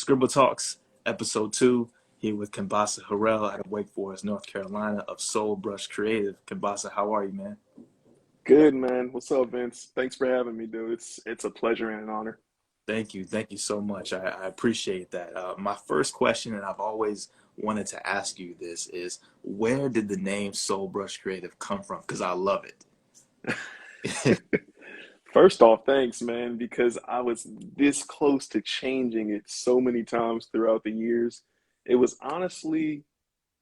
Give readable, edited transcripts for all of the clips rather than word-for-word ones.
ScribbleTalks, Ep.2, here with Kenbasa Harrell out of Wake Forest, North Carolina of Soul Brush Creative. Kenbasa, how are you, man? Good, man. What's up, Vince? Thanks for having me, dude. It's a pleasure and an honor. Thank you. Thank you so much. I appreciate that. My first question, and I've always wanted to ask you this, is where did the name Soul Brush Creative come from? Because I love it. First off, thanks, man, because I was this close to changing it so many times throughout the years. It was honestly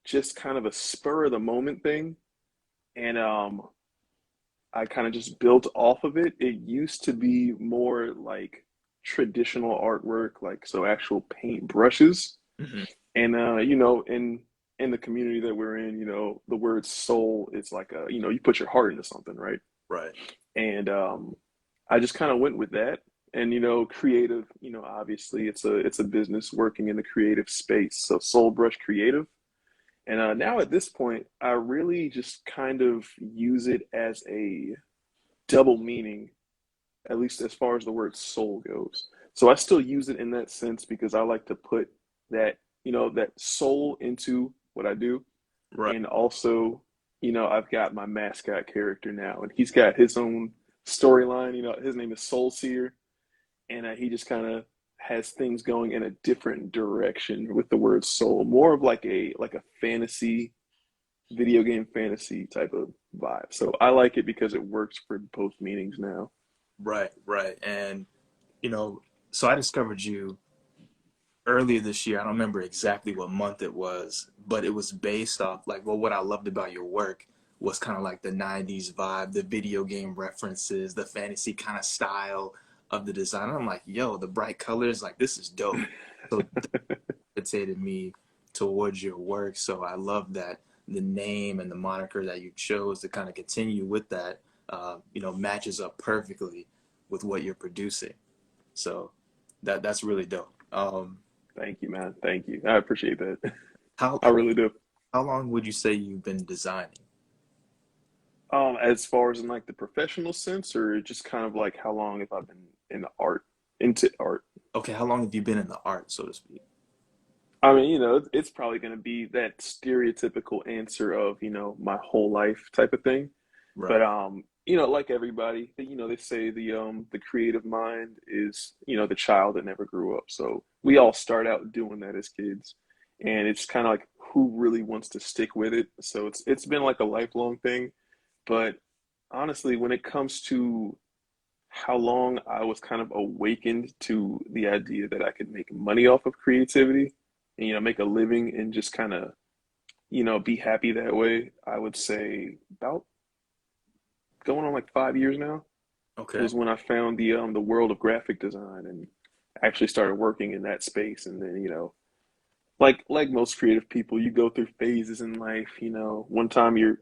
just kind of a spur of the moment thing, and I kind of just built off of it. It used to be more like traditional artwork, like so actual paint brushes. Mhm. And in the community that we're in, the word soul is like you put your heart into something, right? Right. And I just kind of went with that. And creative, obviously it's a business working in the creative space. So Soul Brush Creative. And now at this point, I really just kind of use it as a double meaning, at least as far as the word soul goes. So I still use it in that sense because I like to put that, that soul into what I do. Right. And also, I've got my mascot character now, and he's got his own storyline. His name is Soul Seer, and he just kind of has things going in a different direction with the word soul, more of like a fantasy, video game fantasy type of vibe. So I like it because it works for both meanings now. Right. Right. And, you know, so I discovered you earlier this year. I don't remember exactly what month it was, but it was based off like, well, what I loved about your work was kind of like the 90s vibe, the video game references, the fantasy kind of style of the design. And I'm like, yo, the bright colors, like this is dope. So that gravitated me towards your work. So I love that the name and the moniker that you chose to kind of continue with that, matches up perfectly with what you're producing. So that's really dope. Thank you, man. Thank you. I appreciate that. How I really do. how long would you say you've been designing? As far as in like the professional sense, or just kind of like how long have I been in art, into art? Okay, how long have you been in the art, so to speak? I mean, it's probably going to be that stereotypical answer of, my whole life type of thing. Right. But like everybody, they say the creative mind is, the child that never grew up. So we all start out doing that as kids. And it's kind of like who really wants to stick with it. So it's been like a lifelong thing. But honestly, when it comes to how long I was kind of awakened to the idea that I could make money off of creativity and, make a living and just kind of, be happy that way, I would say about going on like 5 years now Okay. was when I found the world of graphic design and actually started working in that space. And then, like most creative people, you go through phases in life. One time you're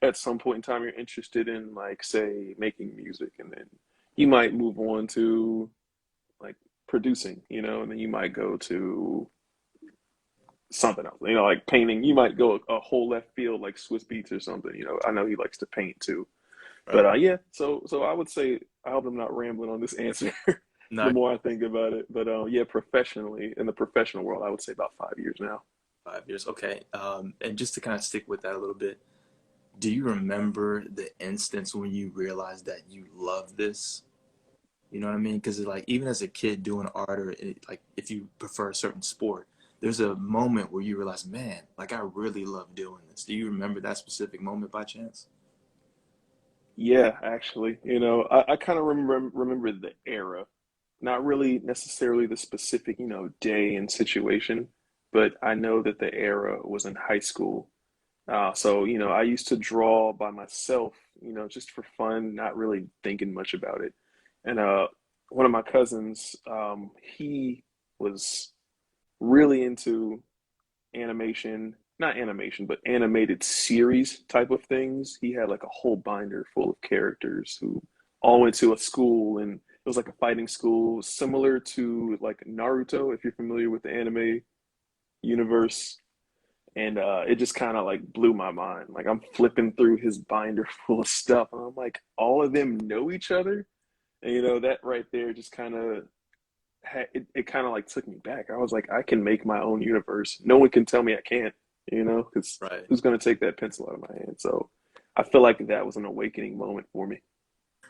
at some point in time you're interested in like say making music, and then you might move on to like producing, and then you might go to something else, like painting. You might go a whole left field like Swiss Beats or something. I know he likes to paint too. But Right. yeah, so I would say I hope I'm not rambling on this answer. The Not more I think about it, but yeah, professionally in the professional world, I would say about 5 years now. 5 years. Okay. And just to kind of stick with that a little bit, do you remember the instance when you realized that you love this? You know what I mean? Because like even as a kid doing art or like if you prefer a certain sport, there's a moment where you realize, man, like I really love doing this. Do you remember that specific moment by chance? Yeah, actually, I kind of remember the era, not really necessarily the specific, day and situation, but I know that the era was in high school. So, I used to draw by myself, just for fun, not really thinking much about it. And one of my cousins, he was really into animation, not animation, but animated series type of things. He had like a whole binder full of characters who all went to a school, and it was like a fighting school similar to like Naruto, if you're familiar with the anime universe. And it just kind of like blew my mind. Like I'm flipping through his binder full of stuff, and I'm like, all of them know each other. And that right there just kind of it kind of like took me back. I was like, I can make my own universe. No one can tell me I can't, because Right. who's going to take that pencil out of my hand? So I feel like that was an awakening moment for me.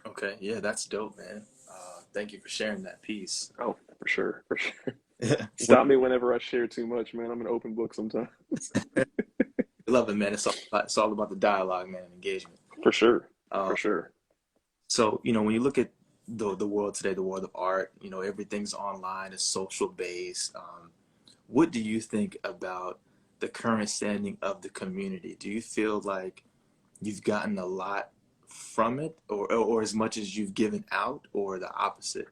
Okay. Yeah, that's dope, man. Thank you for sharing that piece. Oh, for sure, for sure. When, Stop me whenever I share too much, man. I'm an open book sometimes. love it, man. It's all about the dialogue, man, and engagement. For sure, Uh, for sure. so when you look at the world today, the world of art, everything's online, it's social based. What do you think about the current standing of the community? Do you feel like you've gotten a lot from it, or as much as you've given out, or the opposite?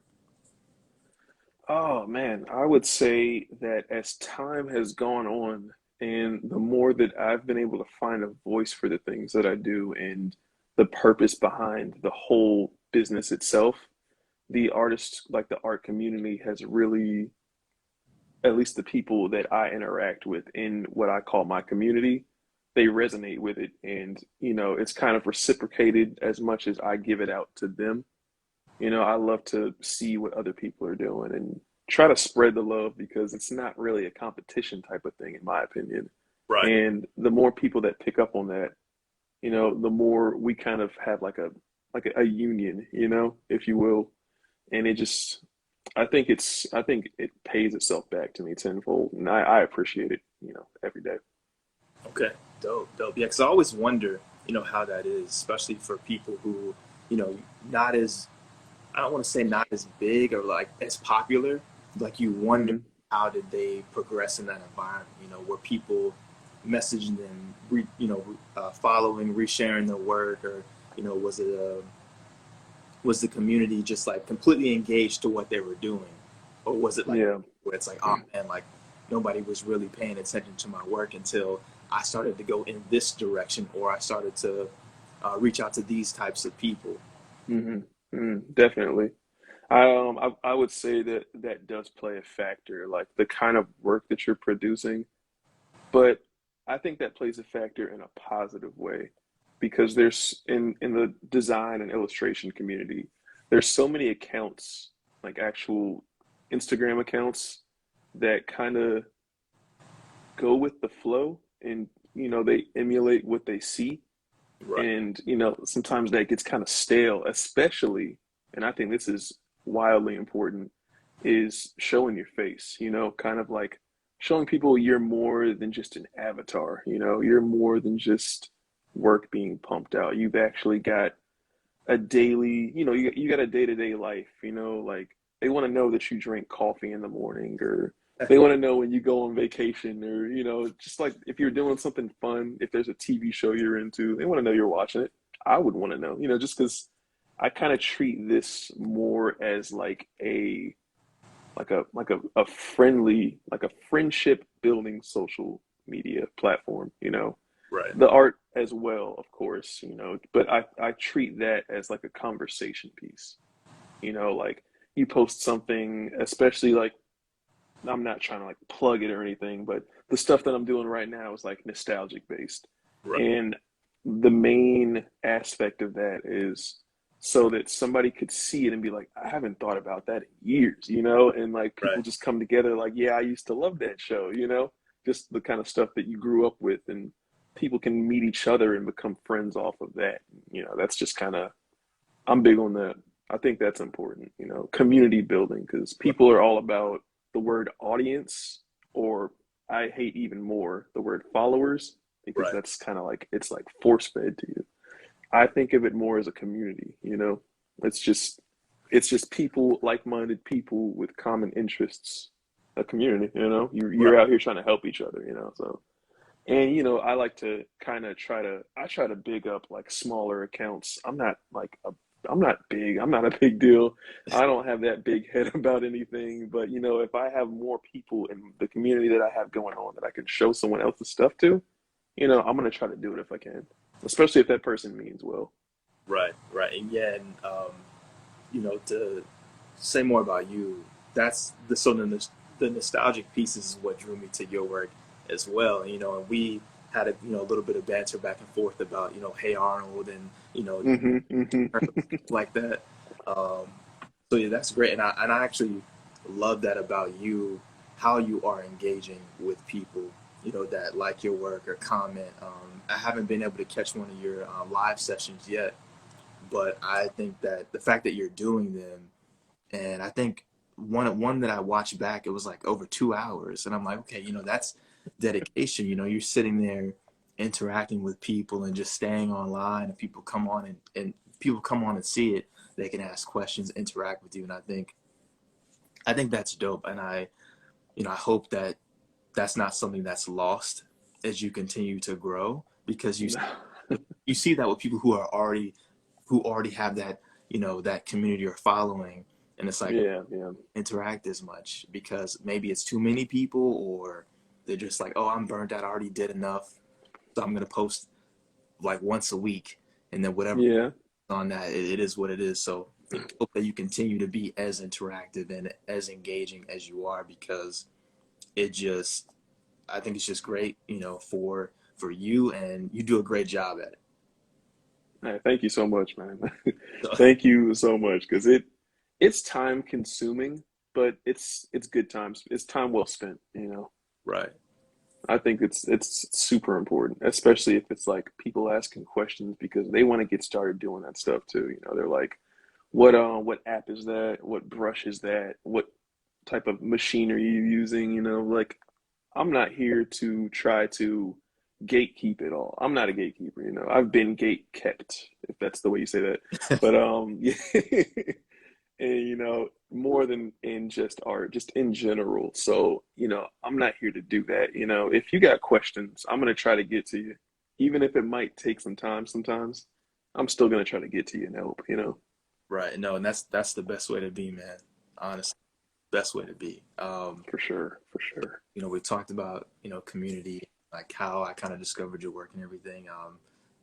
Oh man, I would say that as time has gone on, and the more that I've been able to find a voice for the things that I do and the purpose behind the whole business itself, the artists, like the art community, has really, at least the people that I interact with in what I call my community, they resonate with it. And, it's kind of reciprocated as much as I give it out to them. I love to see what other people are doing and try to spread the love because it's not really a competition type of thing, in my opinion. Right. And the more people that pick up on that, the more we kind of have like a union, if you will. And I think it pays itself back to me tenfold, and I appreciate it, every day. Okay. Dope. Dope. Yeah, because I always wonder, how that is, especially for people who, you know, not as I don't want to say not as big or like as popular. Like you wonder Hmm. how did they progress in that environment? Were people messaging them, following, resharing their work, or was the community just like completely engaged to what they were doing, or was it like Yeah. where it's like, oh man, like nobody was really paying attention to my work until I started to go in this direction, or I started to reach out to these types of people. Hmm. Definitely. I would say that that does play a factor, like the kind of work that you're producing. But I think that plays a factor in a positive way because there's in the design and illustration community, there's so many accounts, like actual Instagram accounts that kind of go with the flow and they emulate what they see. Right. And sometimes that gets kind of stale, especially, and I think this is wildly important, is showing your face, kind of like showing people you're more than just an avatar, you're more than just work being pumped out. You've actually got a daily, you got a day-to-day life, like they want to know that you drink coffee in the morning, or they want to know when you go on vacation, or just like if you're doing something fun, if there's a TV show you're into, they want to know you're watching it. I would want to know, just because I kind of treat this more as like a friendly, like a friendship building social media platform, Right. the art as well, of course, but I treat that as like a conversation piece, like you post something, especially like I'm not trying to like plug it or anything, but the stuff that I'm doing right now is like nostalgic based. Right. And the main aspect of that is so that somebody could see it and be like, I haven't thought about that in years, and like people Right. just come together like, yeah, I used to love that show, just the kind of stuff that you grew up with, and people can meet each other and become friends off of that. That's just kind of, I'm big on that. I think that's important, community building, because Right. people are all about the word audience, or I hate even more the word followers, because Right. that's kind of like it's like force fed to you. I think of it more as a community, It's just people, like-minded people with common interests, a community, Right. you're out here trying to help each other, so and I like to kind of try to big up like smaller accounts. I'm not big. I'm not a big deal. I don't have that big head about anything. But if I have more people in the community that I have going on that I can show someone else's stuff to, I'm gonna try to do it if I can, especially if that person means well. Right. Right. And yeah, and to say more about you, that's the nostalgic piece is what drew me to your work as well. And we had a little bit of banter back and forth about Hey Arnold and Hmm. Hmm. like that. Um, so yeah, that's great. And I actually love that about you, how you are engaging with people, that like your work or comment. I haven't been able to catch one of your live sessions yet, but I think that the fact that you're doing them, and I think one that I watched back, it was like over 2 hours, and I'm like, okay, that's dedication. You're sitting there interacting with people and just staying online, and people come on and people come on and see it. They can ask questions, interact with you, and I think that's dope. And I hope that that's not something that's lost as you continue to grow, because you see that with people who already have that that community or following, and it's like Yeah, yeah, interact as much because maybe it's too many people, or they're just like, oh, I'm burnt out, I already did enough, so I'm gonna post like once a week, and then whatever yeah. on that, it is what it is. So I hope that you continue to be as interactive and as engaging as you are, because it just I think it's just great, for you, and you do a great job at it. Hey, thank you so much, man. So, Thank you so much because it's time consuming, but it's good times. It's time well spent, you know. right. I think it's super important, especially if it's like people asking questions because they want to get started doing that stuff too. You know, they're like, what app is that? What brush is that? What type of machine are you using? You know, like I'm not here to try to gatekeep it all. I'm not a gatekeeper, you know. I've been gate kept, if that's the way you say that. But yeah, and you know, more than in just art, just in general. So, you know, I'm not here to do that. You know, if you got questions, I'm gonna try to get to you. Even if it might take some time sometimes, I'm still gonna try to get to you and help, you know. Right. No, and that's the best way to be, man. Honestly, best way to be. For sure, for sure. We talked about, community, like how I kind of discovered your work and everything.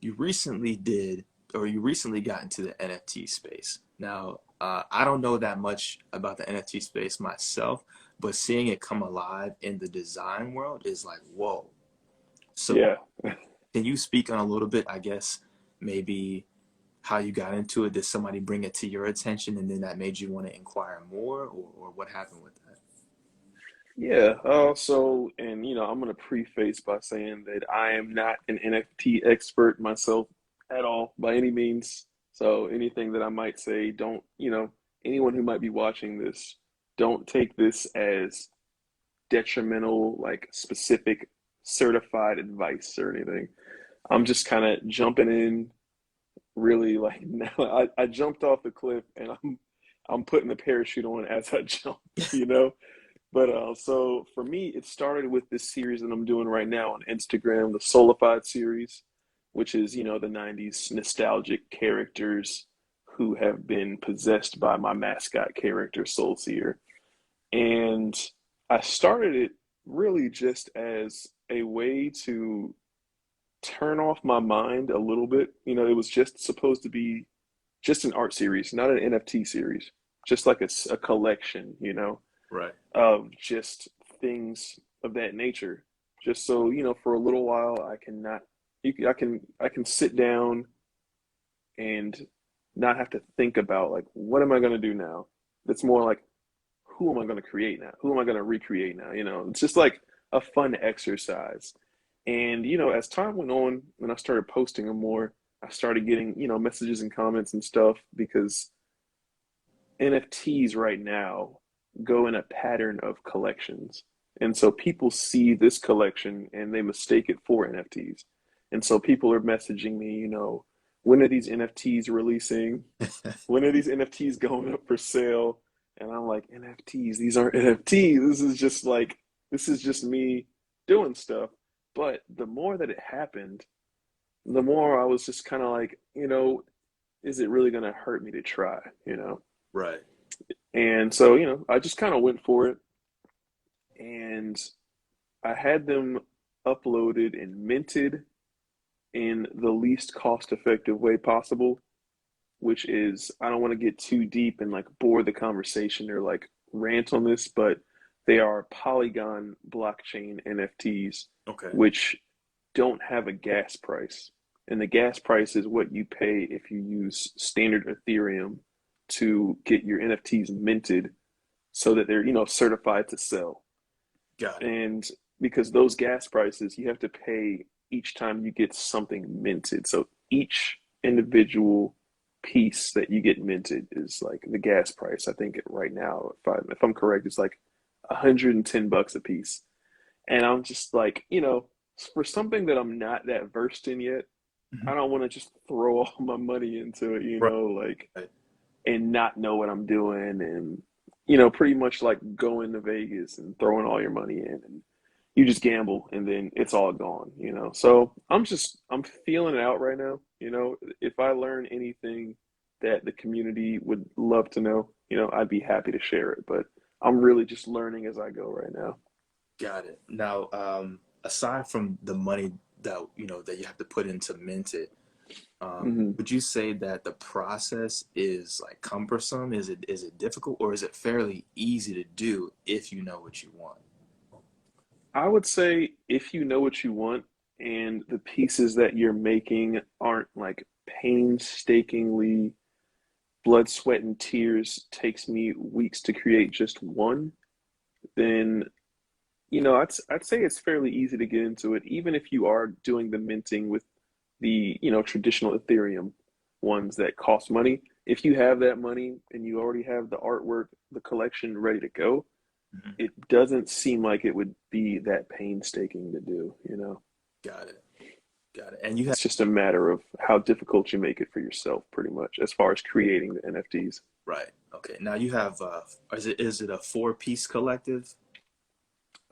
You recently did, or you recently got into the NFT space. Now, I don't know that much about the NFT space myself, but seeing it come alive in the design world is like, whoa. So, Yeah. can you speak on a little bit, I guess, maybe how you got into it? Did somebody bring it to your attention and then that made you want to inquire more, or what happened with that? Yeah, and you know, I'm gonna preface by saying that I am not an NFT expert myself at all by any means. So anything that I might say, don't, you know, anyone who might be watching this, don't take this as detrimental, like specific certified advice or anything. I'm just kind of jumping in really like now I jumped off the cliff and I'm putting the parachute on as I jump, you know? But so for me, it started with this series that I'm doing right now on Instagram, the Solified series, which is, you know, the 90s nostalgic characters who have been possessed by my mascot character, Soul Seer. And I started it really just as a way to turn off my mind a little bit. You know, it was just supposed to be just an art series, not an NFT series, just like a collection, you know, Right. of just things of that nature. Just so, you know, for a little while I can sit down and not have to think about like what am I gonna do now? It's more like who am I gonna create now? Who am I gonna recreate now? You know, it's just like a fun exercise. And, you know, as time went on and I started posting them more, I started getting, you know, messages and comments and stuff because NFTs right now go in a pattern of collections. And so people see this collection and they mistake it for NFTs. And so people are messaging me, you know, when are these NFTs releasing? When are these NFTs going up for sale? And I'm like, NFTs, these aren't NFTs. This is just me doing stuff. But the more that it happened, the more I was just kind of like, you know, is it really going to hurt me to try, you know? Right. And so, you know, I just kind of went for it and I had them uploaded and minted in the least cost effective way possible, which is, I don't want to get too deep and like bore the conversation or like rant on this, but they are Polygon blockchain NFTs, Okay. which don't have a gas price. And the gas price is what you pay if you use standard Ethereum to get your NFTs minted so that they're, certified to sell. Got it. And because those gas prices, you have to pay each time you get something minted. So each individual piece that you get minted is like the gas price. I think right now, if I'm correct, it's like $110 a piece. And I'm just like, for something that I'm not that versed in yet, Mhm. I don't want to just throw all my money into it, Right. like, Right. and not know what I'm doing, and pretty much like going to Vegas and throwing all your money in, and you just gamble and then it's all gone. So I'm feeling it out right now. If I learn anything that the community would love to know, I'd be happy to share it. But I'm really just learning as I go right now. Got it. Now, aside from the money that that you have to put into mint it, hmm would you say that the process is like cumbersome? Is it difficult, or is it fairly easy to do if you know what you want? I would say if you know what you want and the pieces that you're making aren't like painstakingly blood, sweat, and tears takes me weeks to create just one, then I'd say it's fairly easy to get into it, even if you are doing the minting with the traditional Ethereum ones that cost money. If you have that money and you already have the artwork, the collection ready to go, Mhm. it doesn't seem like it would be that painstaking to do. Got it. Got it. And you have It's just a matter of how difficult you make it for yourself, pretty much, as far as creating the NFTs. right. Okay. Now you have is it a four-piece collective?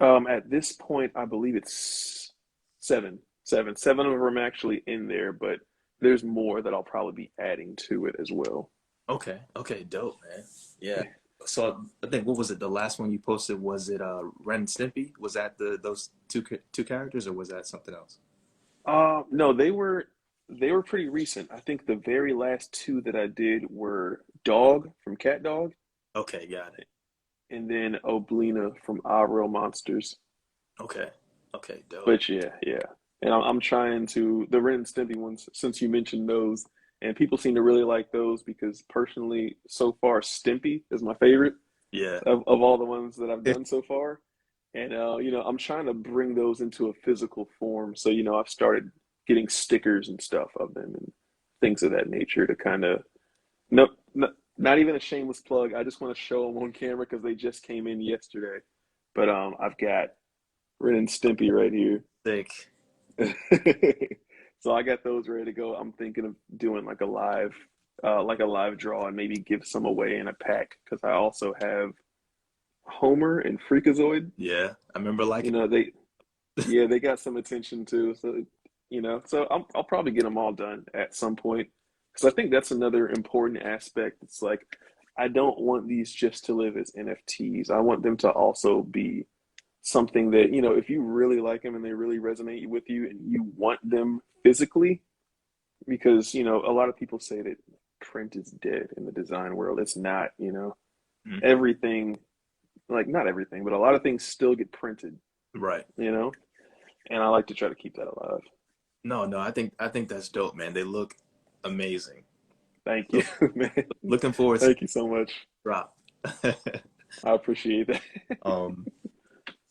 At this point, I believe it's seven. Seven of them are actually in there, but there's more that I'll probably be adding to it as well. Okay. Okay. Dope, man. Yeah. So I think what was it? The last one you posted, was it Ren and Stimpy? Was that those two characters, or was that something else? No, they were pretty recent. I think the very last two that I did were Dog from Cat Dog, Okay. Got it. and then Oblina from Our Monsters. Okay. Okay. Dope. But yeah, yeah. And I'm trying to the Ren and Stimpy ones, since you mentioned those, and people seem to really like those because personally, so far, Stimpy is my favorite Yeah. of all the ones that I've done so far. And I'm trying to bring those into a physical form. So, I've started getting stickers and stuff of them and things of that nature to kind of nope, not even a shameless plug. I just want to show them on camera because they just came in yesterday. But I've got Ren and Stimpy right here. Sick. So I got those ready to go. I'm thinking of doing like a live draw and maybe give some away in a pack because I also have Homer and Freakazoid. Yeah. I remember liking. They yeah, they got some attention too. So I'll probably get them all done at some point because I think that's another important aspect. It's like I don't want these just to live as NFTs. I want them to also be something that, if you really like them and they really resonate with you and you want them physically, because, a lot of people say that print is dead in the design world. It's not. Mhm. Everything, like not everything, but a lot of things still get printed, Right. you know? And I like to try to keep that alive. No, no, I think that's dope, man. They look amazing. Thank you, So man. looking forward to Thank you so much. drop. I appreciate that. Um,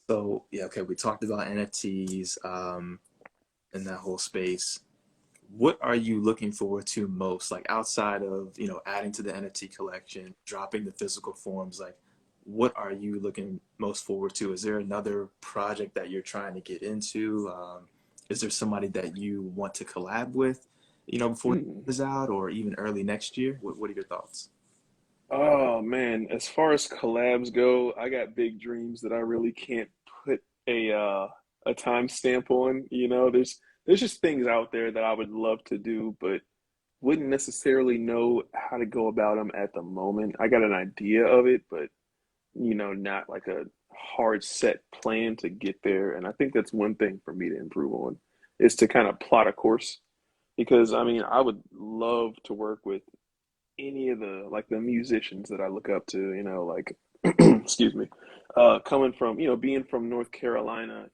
so yeah, okay, we talked about NFTs, in that whole space. What are you looking forward to most, like outside of, adding to the NFT collection, dropping the physical forms, like what are you looking most forward to? Is there another project that you're trying to get into? Is there somebody that you want to collab with, before Mm. this is out or even early next year? What are your thoughts? Oh man, as far as collabs go, I got big dreams that I really can't put a timestamp on. There's just things out there that I would love to do, but wouldn't necessarily know how to go about them at the moment. I got an idea of it, but not like a hard set plan to get there. And I think that's one thing for me to improve on is to kind of plot a course. Because I mean, I would love to work with any of the musicians that I look up to, like excuse me, coming from being from North Carolina,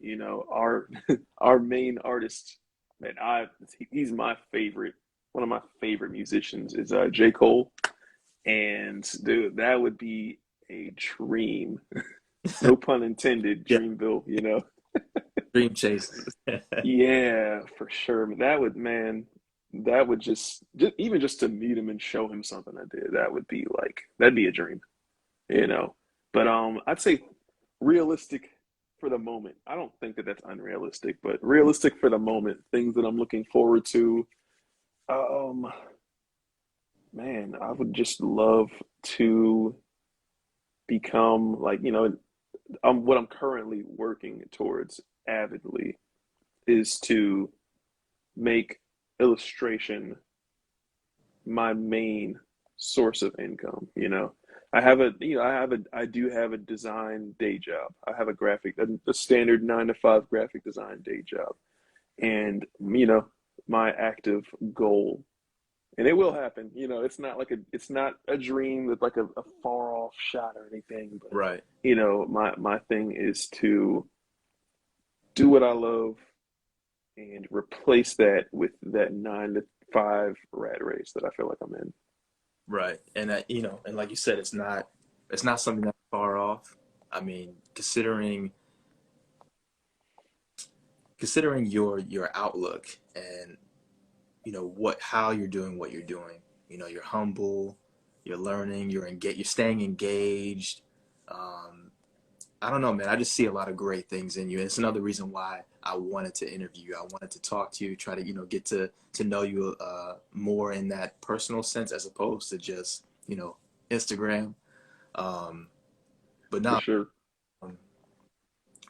our our main artist that he's my favorite, one of my favorite musicians is J. Cole, and dude, that would be a dream. No pun intended, Yeah, Dreamville, you know? dream chases. Yeah, for sure. That would just even just to meet him and show him something I did, that would be like that'd be a dream, you know. But I'd say realistic for the moment. I don't think that that's unrealistic, but realistic for the moment. Things that I'm looking forward to. Um, man, I would just love to become like, what I'm currently working towards avidly is to make illustration my main source of income. I do have a design day job. I have a standard 9 to 5 graphic design day job. And, my active goal, and it will happen, it's not a dream that's like a far off shot or anything, but, Right, my thing is to do what I love and replace that with that 9 to 5 rat race that I feel like I'm in. right. And that, and like you said, it's not something that's far off. I mean, considering your outlook and how you're doing what you're doing. You're humble, you're learning, you're staying engaged. Um, I don't know, man. I just see a lot of great things in you. And it's another reason why I wanted to interview you. I wanted to talk to you, try to, get to know you more in that personal sense as opposed to just, Instagram. Um, but For no, sure. um,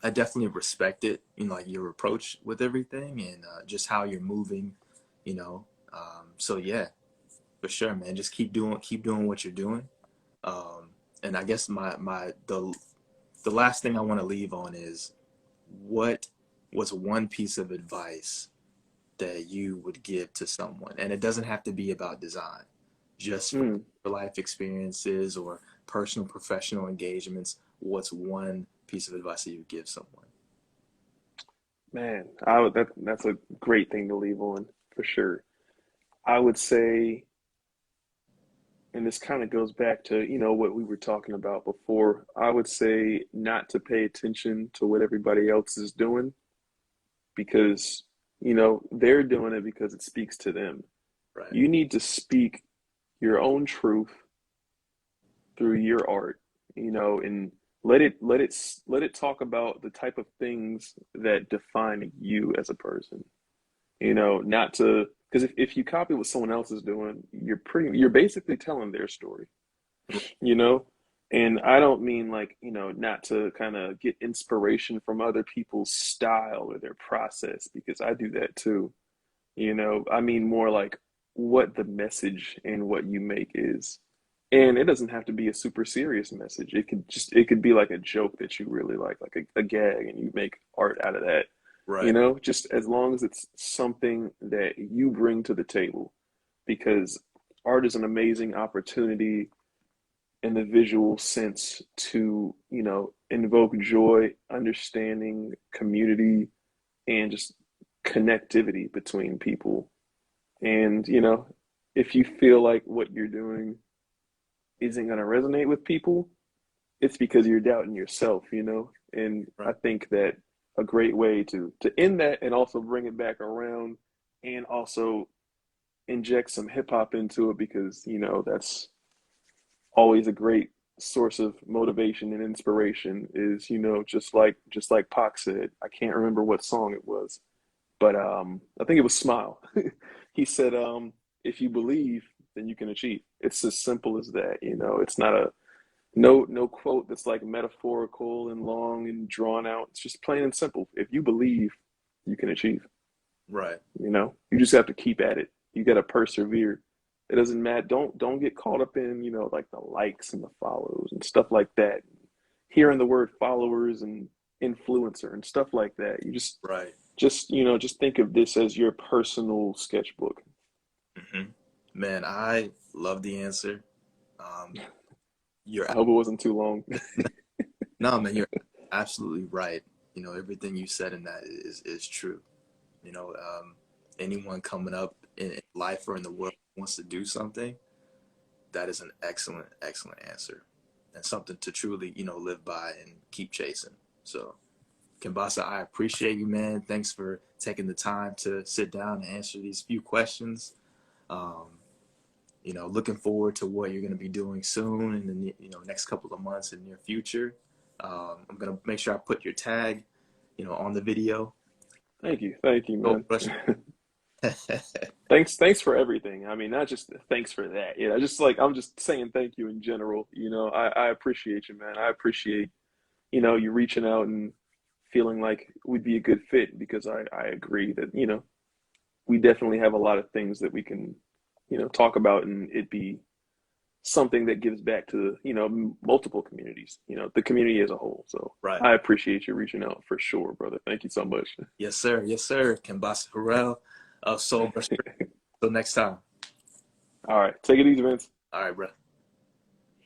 I definitely respect it, like your approach with everything and just how you're moving, you know. So yeah, for sure, man. Just keep doing what you're doing. Um, and I guess the last thing I want to leave on is what was one piece of advice that you would give to someone? And it doesn't have to be about design, just for Mm, life experiences or personal professional engagements. What's one piece of advice that you would give someone? man, that's a great thing to leave on for sure. I would say, and this kind of goes back to, what we were talking about before. I would say not to pay attention to what everybody else is doing because, they're doing it because it speaks to them. Right, You need to speak your own truth through your art, and let it talk about the type of things that define you as a person. Not to because if you copy what someone else is doing, you're basically telling their story, you know? And I don't mean like, not to kind of get inspiration from other people's style or their process because I do that too. I mean more like what the message and what you make is. And it doesn't have to be a super serious message. It could be like a joke that you really like a gag, and you make art out of that. right, Just as long as it's something that you bring to the table, because art is an amazing opportunity in the visual sense to, invoke joy, understanding, community, and just connectivity between people. And, if you feel like what you're doing isn't going to resonate with people, it's because you're doubting yourself, And I right, think that a great way to end that and also bring it back around and also inject some hip hop into it because, that's always a great source of motivation and inspiration is, just like Pac said, I can't remember what song it was, but I think it was Smile. He said, if you believe, then you can achieve. It's as simple as that, It's not a no quote that's like metaphorical and long and drawn out. It's just plain and simple. If you believe, you can achieve. right, You just have to keep at it. You got to persevere. It doesn't matter. Don't get caught up in, like the likes and the follows and stuff like that. Hearing the word followers and influencer and stuff like that. You just right. just you know just think of this as your personal sketchbook. Hmm. Man, I love the answer. Um, you're I hope it wasn't too long. no, man, you're absolutely right. Everything you said in that is true. You know, um, Anyone coming up in life or in the world who wants to do something, that is an excellent, excellent answer. and something to truly, live by and keep chasing. So, Kenbasa, I appreciate you, man. Thanks for taking the time to sit down and answer these few questions. Um, looking forward to what you're going to be doing soon in the next couple of months in near future. I'm going to make sure I put your tag, on the video. Thank you, Go man. brush. Thanks for everything. I mean, not just thanks for that. Just like I'm just saying thank you in general. I appreciate you, man. I appreciate, you reaching out and feeling like we'd be a good fit because I agree that, we definitely have a lot of things that we can, talk about and it be something that gives back to, multiple communities, the community as a whole. So Right. I appreciate you reaching out for sure, brother. Thank you so much. Yes, sir. Yes, sir. Kenbasa Harrell of Soul Brush. Till next time. All right. Take it easy, Vince. All right, bro.